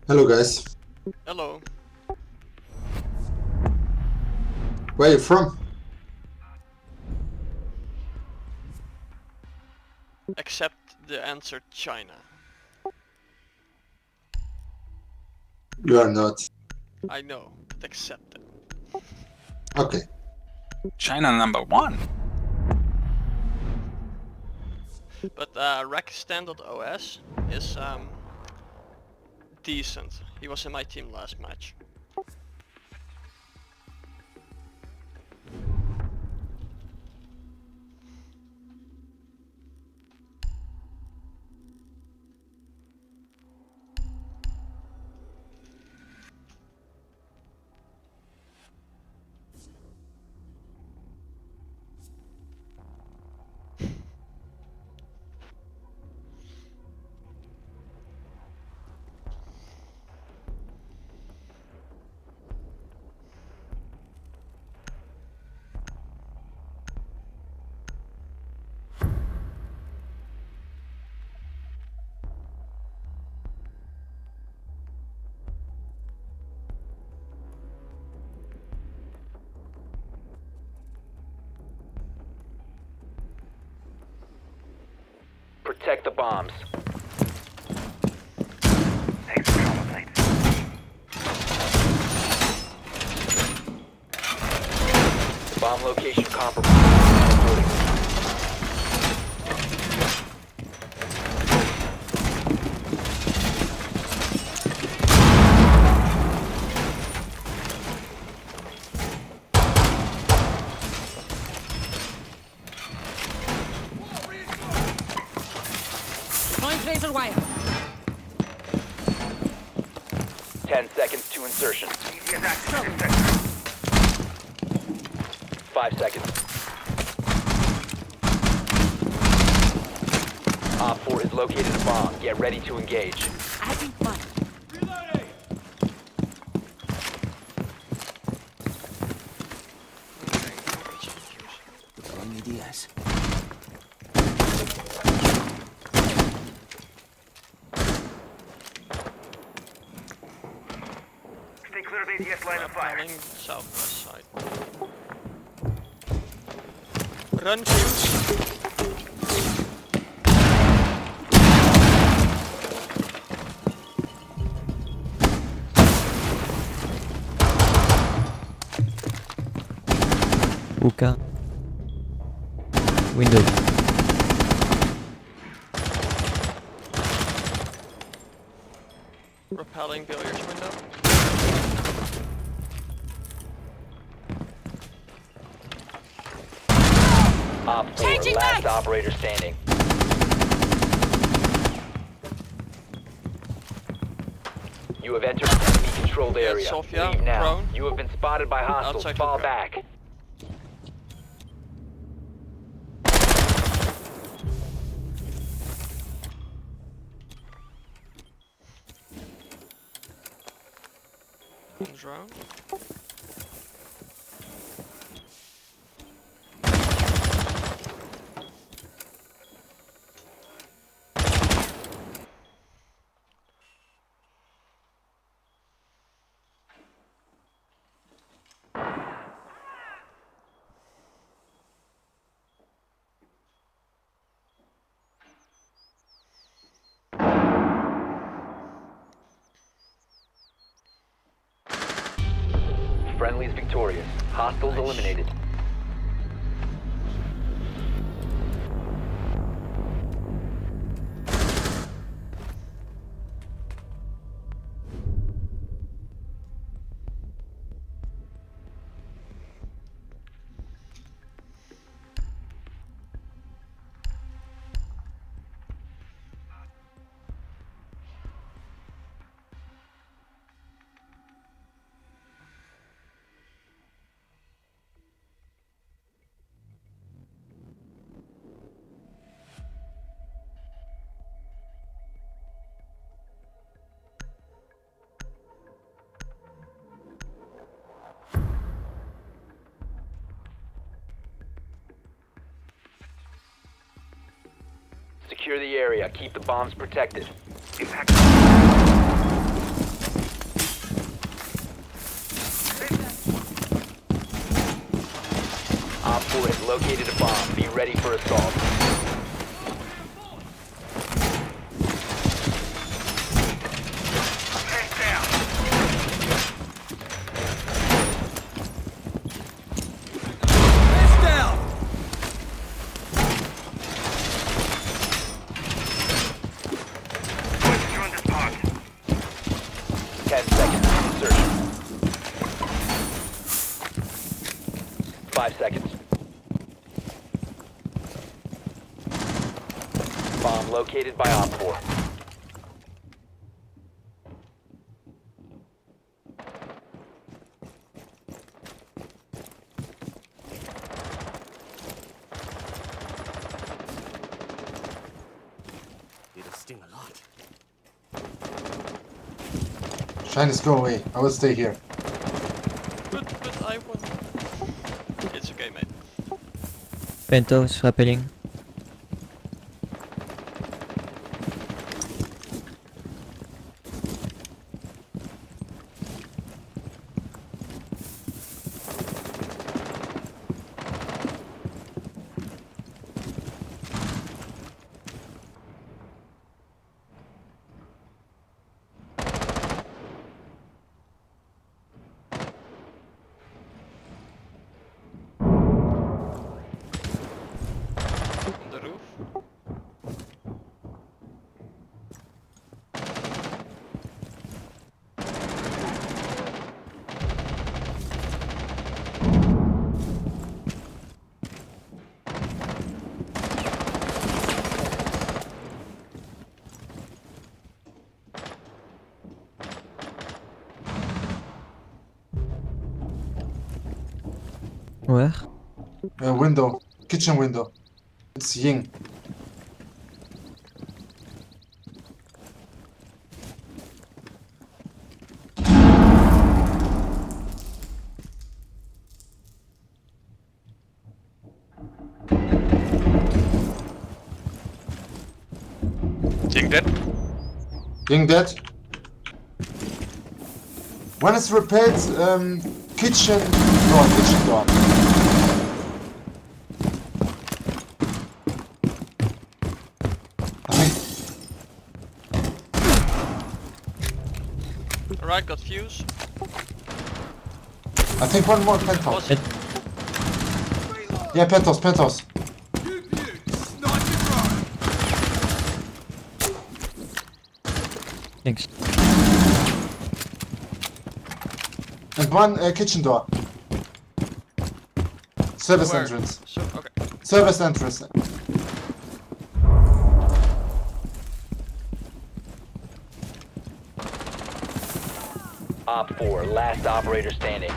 Hello guys. Hello. Where are you from? Accept the answer China. You are not. I know, but accept it. Okay. China #1. But Rakistan.os is decent. He was in my team last match. Protect the bombs. Thanks for trauma plates. Bomb location compromised. Reporting. Point laser wire. 10 seconds to insertion. Easy as access to this sector. 5 seconds. Op 4 has located a bomb. Get ready to engage. Adding fire. Stay clear of ADS line of fire. Rappelling southwest side. Run fuse. Hookah. Window. Rappelling billiards window. Op 4, Changing last mags! operator standing. You have entered an enemy-controlled Yeah, area. Sofia, Leave now. prone. You have been spotted by hostiles. Outside Fall hookah. back. Drone. Friendly's victorious. Hostiles eliminated. Secure the area. Keep the bombs protected. Impact. located a bomb. Be ready for assault. Tank down. Voices are on this pod. 10 seconds. Insertion. 5 seconds. Bomb located by Op 4. Shyness, go away. I will stay here. But I won. It's okay, mate. Pentos rappelling. On the roof. Where? Window. Kitchen window. It's Ying. Jing dead. Ying dead. When it's repaired, kitchen door. I think Alright, got fuse. one more Pentos. Was it? Yeah, Pentos. Thanks. And one kitchen door. Service Where? entrance. So, okay. Service entrance. Op 4, last operator standing.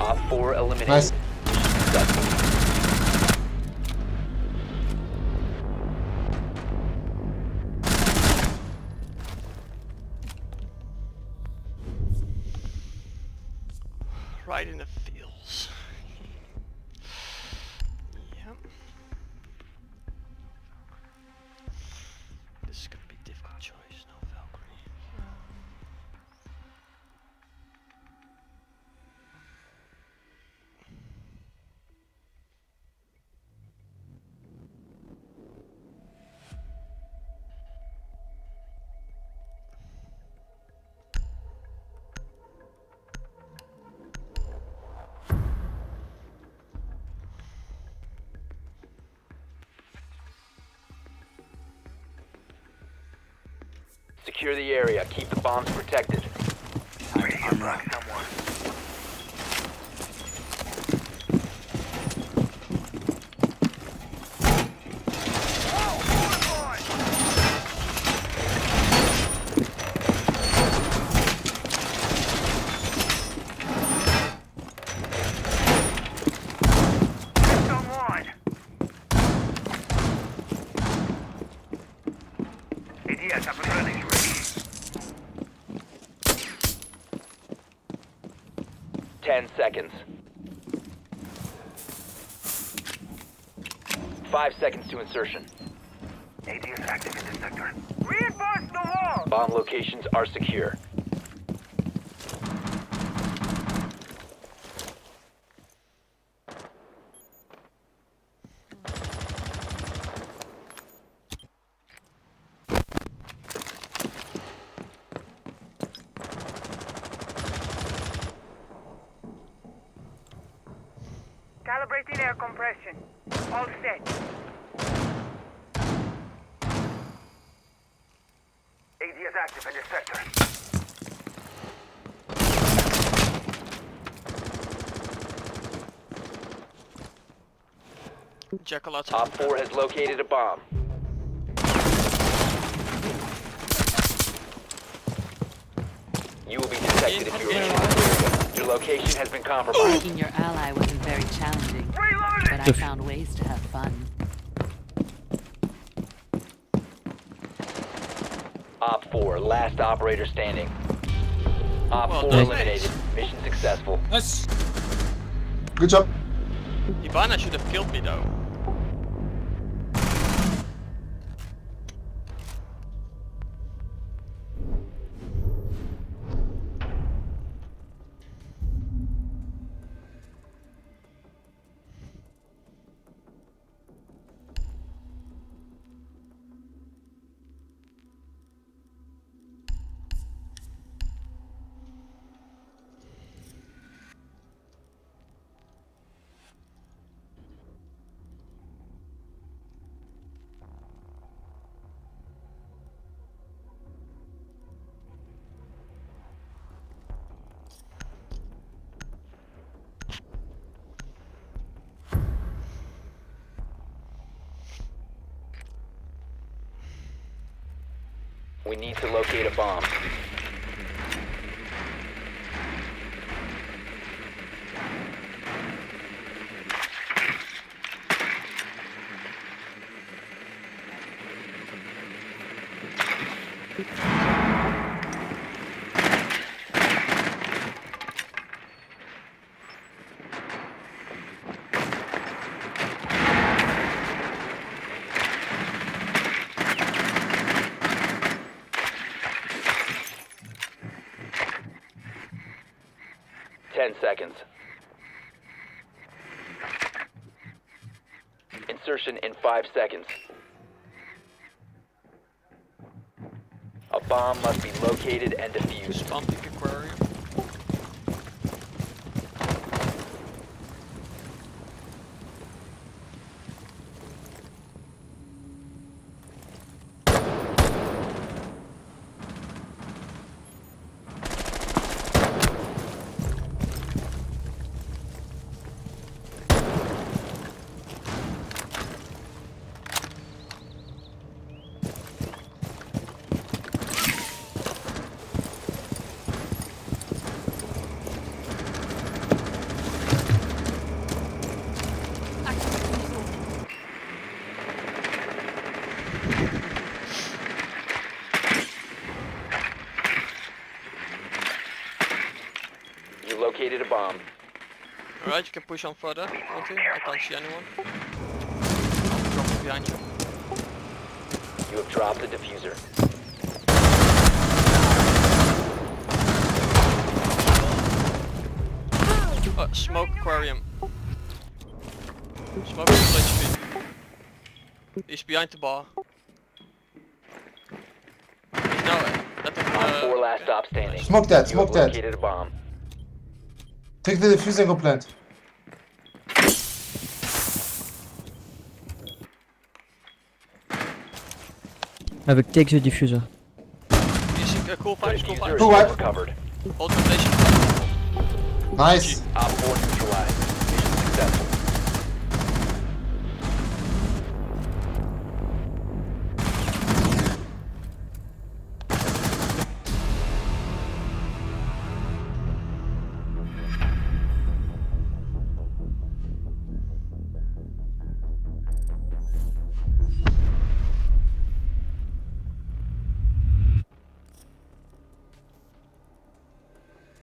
Op 4 eliminated. Nice. Successful. Right in the feels. Yep. This is gonna be a difficult choice, no Valkyrie. Secure the area. Keep the bombs protected. Ready to block someone. ADS up and running. Ready. 10 seconds. 5 seconds to insertion. ADS active in this sector. Reinforce the wall! Bomb locations are secure. Operating air compression. All set. ADS active in this sector. Jackal outside. Op 4 has located a bomb. You will be detected if you remain in this area. Your location has been compromised. Being your ally wasn't very challenging, but I found ways to have fun. Op 4, last operator standing. Op Well 4 done. eliminated. Mission successful. Good job. Ibana should have killed me though. We need to locate a bomb. Seconds. Insertion in 5 seconds. A bomb must be located and defused. Pumping aquarium. You located a bomb. Alright, you can push on further. Want to? I can't see anyone. I'll drop it behind you. You have dropped the diffuser. Smoke aquarium. Smoke is HP. He's behind the bar. He's now let him, Op 4 last stop standing. Smoke that, You smoke have that. located a bomb. Take the diffuser and go plant. I will take the diffuser. Using a cool fire, cool Diffuser fire. is Cool wipe. recovered. Hold rotation. Nice. Op 4 neutralized.